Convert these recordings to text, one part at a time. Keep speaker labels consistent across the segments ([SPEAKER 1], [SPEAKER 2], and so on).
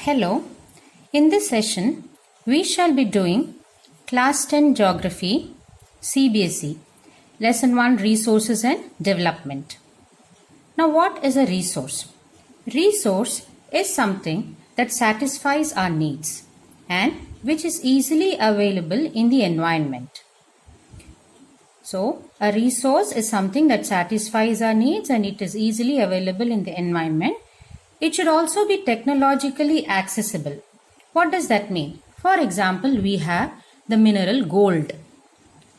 [SPEAKER 1] Hello, in this session we shall be doing Class 10 Geography CBSE Lesson 1 Resources and Development. Now what is a resource? Resource is something that satisfies our needs and which is easily available in the environment. So a resource is something that satisfies our needs and it is easily available in the environment. It should also be technologically accessible. What does that mean? For example, we have the mineral gold.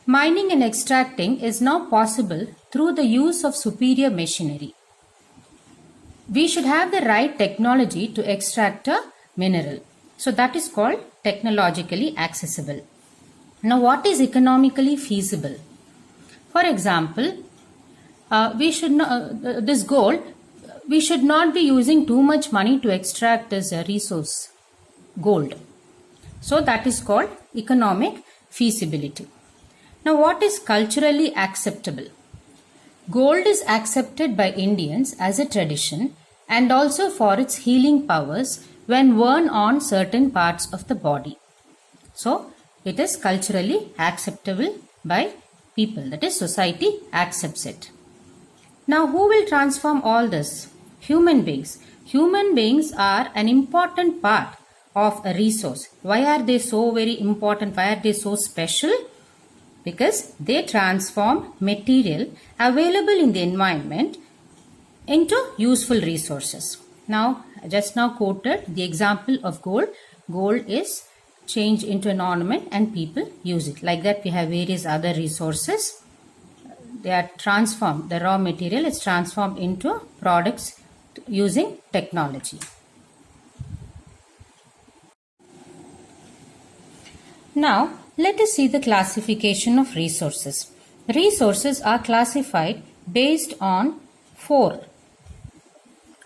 [SPEAKER 1] Mining and extracting is now possible through the use of superior machinery. We should have the right technology to extract a mineral. So that is called technologically accessible. Now what is economically feasible? For example, this gold, we should not be using too much money to extract this resource, gold. So that is called economic feasibility. Now what is culturally acceptable? Gold is accepted by Indians as a tradition and also for its healing powers when worn on certain parts of the body. So it is culturally acceptable by people, that is society accepts it. Now who will transform all this? Human beings. Human beings are an important part of a resource. Why are they so very important? Why are they so special? Because they transform material available in the environment into useful resources. Now, just now quoted the example of gold. Gold is changed into an ornament and people use it. Like that we have various other resources. They are transformed. The raw material is transformed into products using technology. Now, let us see the classification of resources. Resources are classified based on 4: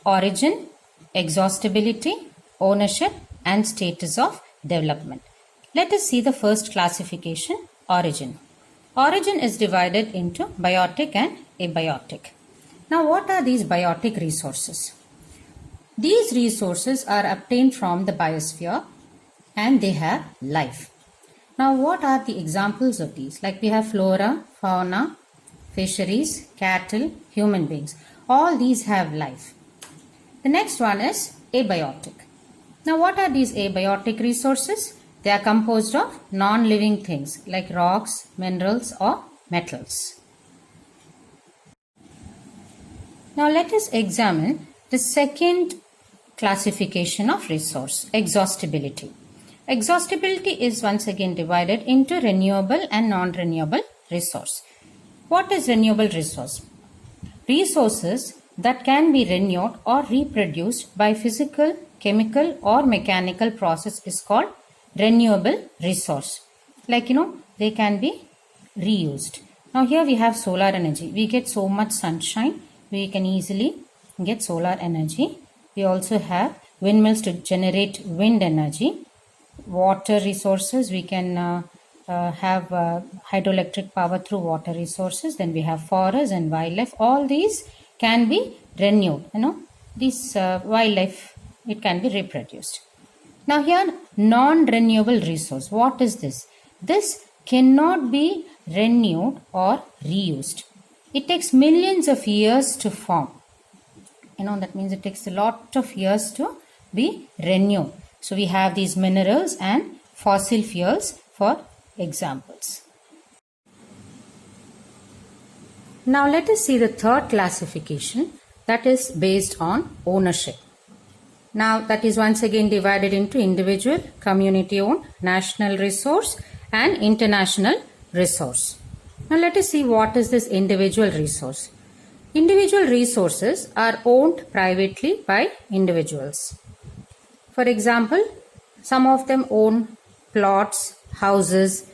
[SPEAKER 1] origin, exhaustibility, ownership, and status of development. Let us see the first classification, origin. Origin is divided into biotic and abiotic. Now what are these biotic resources? These resources are obtained from the biosphere and they have life. Now what are the examples of these? Like we have flora, fauna, fisheries, cattle, human beings. All these have life. The next one is abiotic. Now what are these abiotic resources? They are composed of non-living things like rocks, minerals or metals. Now let us examine the second classification of resource, exhaustibility. Exhaustibility is once again divided into renewable and non-renewable resource. What is renewable resource? Resources that can be renewed or reproduced by physical, chemical or mechanical process is called renewable resource. Like they can be reused. Now here we have solar energy. We get so much sunshine. We can easily get solar energy. We also have windmills to generate wind energy. Water resources, we can have hydroelectric power through water resources. Then we have forests and wildlife. All these can be renewed. This wildlife, it can be reproduced. Now here, non-renewable resource. What is this? This cannot be renewed or reused. It takes millions of years to form. That means it takes a lot of years to be renewed. So we have these minerals and fossil fuels for examples. Now let us see the third classification, that is based on ownership. Now that is once again divided into individual, community owned, national resource and international resource. Now let us see what is this individual resource. Individual resources are owned privately by individuals. For example, some of them own plots, houses,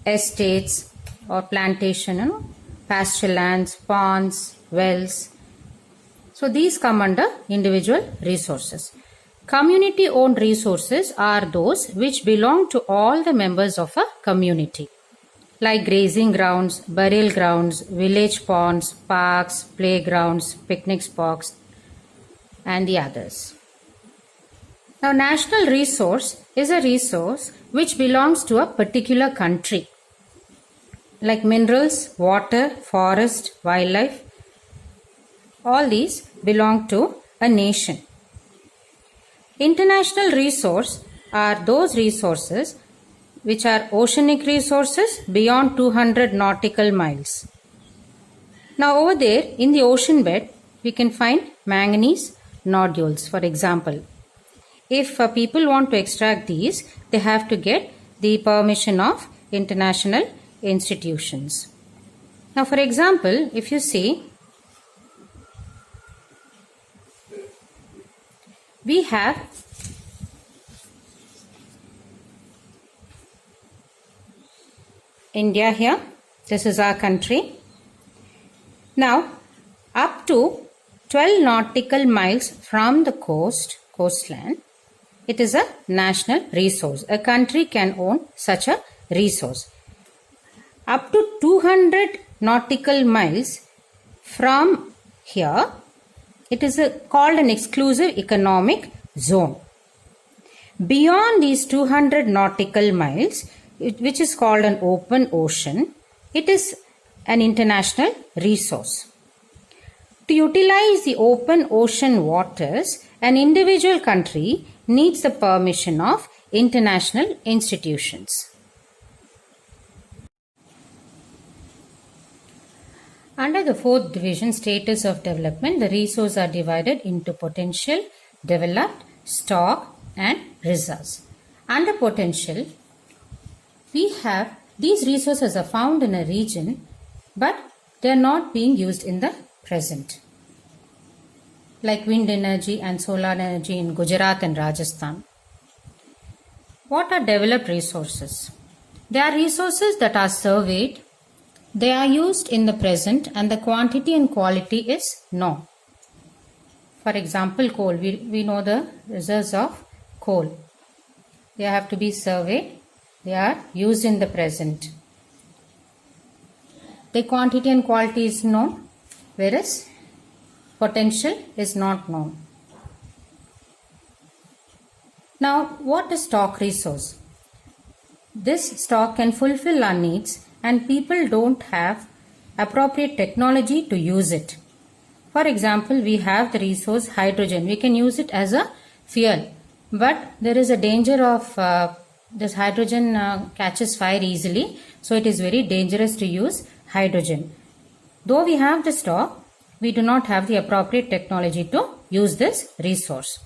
[SPEAKER 1] estates or plantation, pasture lands, ponds, wells. So these come under individual resources. Community owned resources are those which belong to all the members of a community, like grazing grounds, burial grounds, village ponds, parks, playgrounds, picnic spots, and the others. Now, national resource is a resource which belongs to a particular country, like minerals, water, forest, wildlife. All these belong to a nation. International resource are those resources which are oceanic resources beyond 200 nautical miles. Now, over there in the ocean bed, we can find manganese nodules, for example. If people want to extract these, they have to get the permission of international institutions. Now, for example, if you see, we have India here. This is our country. Now, up to 12 nautical miles from the coastline, it is a national resource. A country can own such a resource. Up to 200 nautical miles from here, it is called an exclusive economic zone. Beyond these 200 nautical miles, which is called an open ocean, it is an international resource. To utilize the open ocean waters, an individual country needs the permission of international institutions. Under the fourth division, status of development, the resources are divided into potential, developed, stock, and reserves. Under potential, we have these resources are found in a region, but they are not being used in the present, like wind energy and solar energy in Gujarat and Rajasthan. What are developed resources? They are resources that are surveyed, they are used in the present, and the quantity and quality is known. For example, coal. We know the reserves of coal. They have to be surveyed. They are used in the present. The quantity and quality is known, whereas potential is not known. Now, what is stock resource? This stock can fulfill our needs and people don't have appropriate technology to use it. For example, we have the resource hydrogen. We can use it as a fuel, but there is a danger of this hydrogen catches fire easily, so it is very dangerous to use hydrogen. Though we have the stock, we do not have the appropriate technology to use this resource.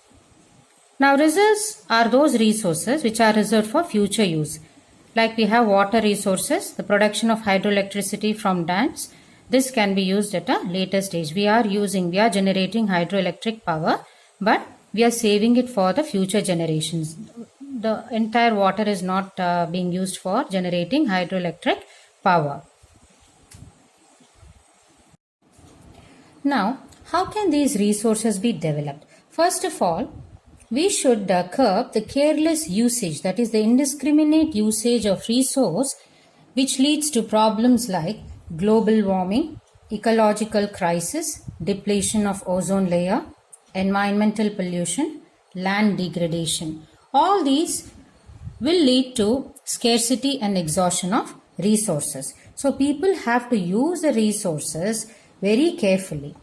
[SPEAKER 1] Now, reserves are those resources which are reserved for future use. Like we have water resources, the production of hydroelectricity from dams. This can be used at a later stage. We are generating hydroelectric power, but we are saving it for the future generations. The entire water is not being used for generating hydroelectric power. Now, how can these resources be developed? First of all, we should curb the careless usage, that is the indiscriminate usage of resource, which leads to problems like global warming, ecological crisis, depletion of ozone layer, environmental pollution, land degradation. All these will lead to scarcity and exhaustion of resources. So people have to use the resources very carefully.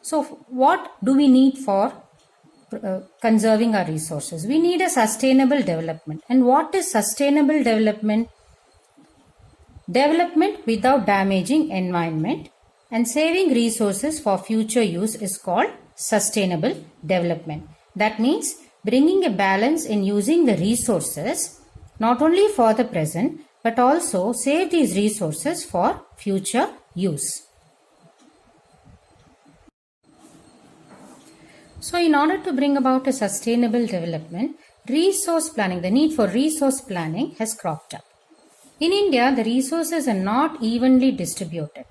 [SPEAKER 1] So what do we need for conserving our resources? We need a sustainable development. And what is sustainable development? Development without damaging environment and saving resources for future use is called sustainable development. That means bringing a balance in using the resources not only for the present but also save these resources for future use. So in order to bring about a sustainable development, resource planning, the need for resource planning has cropped up. In India, the resources are not evenly distributed.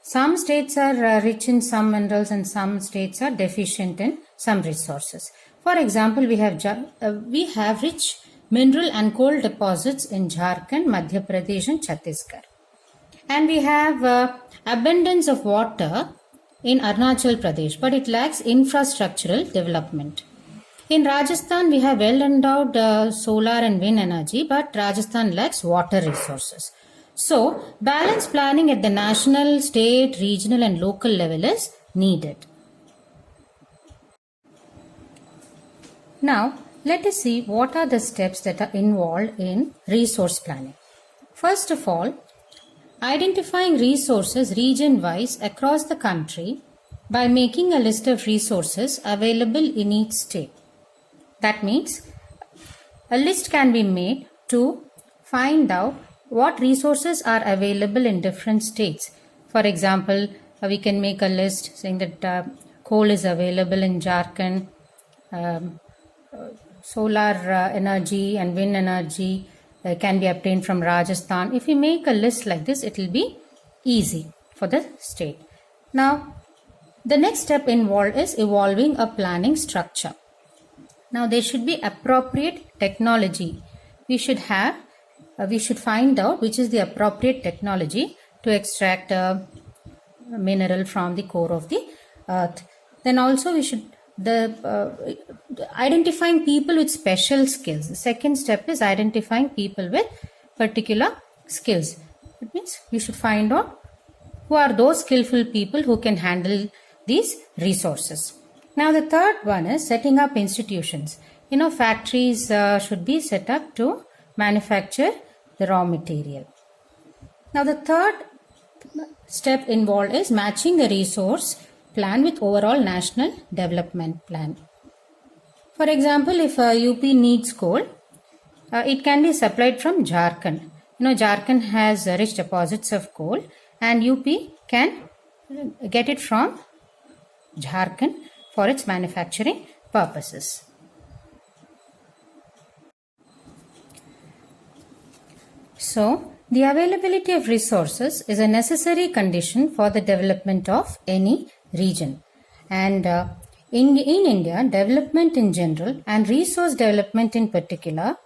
[SPEAKER 1] Some states are rich in some minerals and some states are deficient in some resources. For example, we have rich mineral and coal deposits in Jharkhand, Madhya Pradesh and Chhattisgarh. And we have abundance of water in Arunachal Pradesh, but it lacks infrastructural development. In Rajasthan, we have well endowed solar and wind energy, but Rajasthan lacks water resources. So, balanced planning at the national, state, regional, and local level is needed. Now, let us see what are the steps that are involved in resource planning. First of all, identifying resources region-wise across the country by making a list of resources available in each state. That means a list can be made to find out what resources are available in different states. For example, we can make a list saying that coal is available in Jharkhand, solar energy and wind energy can be obtained from Rajasthan. If we make a list like this, it will be easy for the state. Now, the next step involved is evolving a planning structure. Now, there should be appropriate technology. We should find out which is the appropriate technology to extract a mineral from the core of the earth. Then also we should identifying people with special skills. The second step is identifying people with particular skills. It means we should find out who are those skillful people who can handle these resources. Now the third one is setting up institutions. Factories should be set up to manufacture the raw material. Now the third step involved is matching the resource plan with overall national development plan. For example, if UP needs coal, it can be supplied from Jharkhand. Jharkhand has rich deposits of coal and UP can get it from Jharkhand for its manufacturing purposes. So, the availability of resources is a necessary condition for the development of any region. And in India, development in general and resource development in particular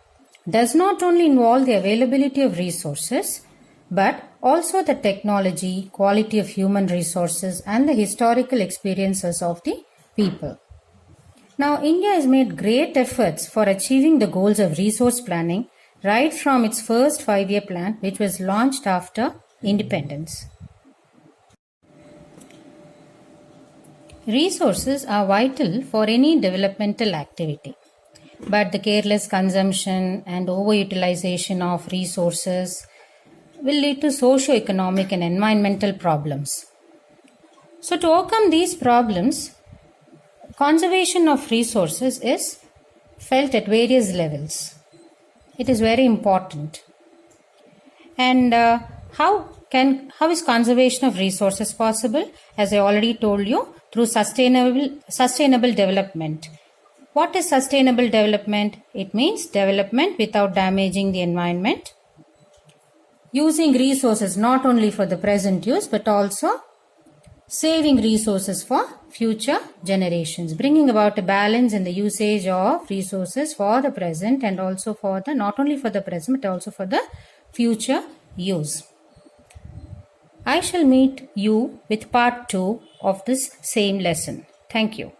[SPEAKER 1] does not only involve the availability of resources, but also the technology, quality of human resources and the historical experiences of the people. Now, India has made great efforts for achieving the goals of resource planning right from its first 5-year plan, which was launched after independence. Resources are vital for any developmental activity, but the careless consumption and overutilization of resources will lead to socio-economic and environmental problems. So to overcome these problems, conservation of resources is felt at various levels. It is very important. And how is conservation of resources possible? As I already told you, through sustainable development. What is sustainable development? It means development without damaging the environment, using resources not only for the present use but also saving resources for future generations, bringing about a balance in the usage of resources for the present and also for the not only for the present but also for the future use. I shall meet you with part 2 of this same lesson. Thank you.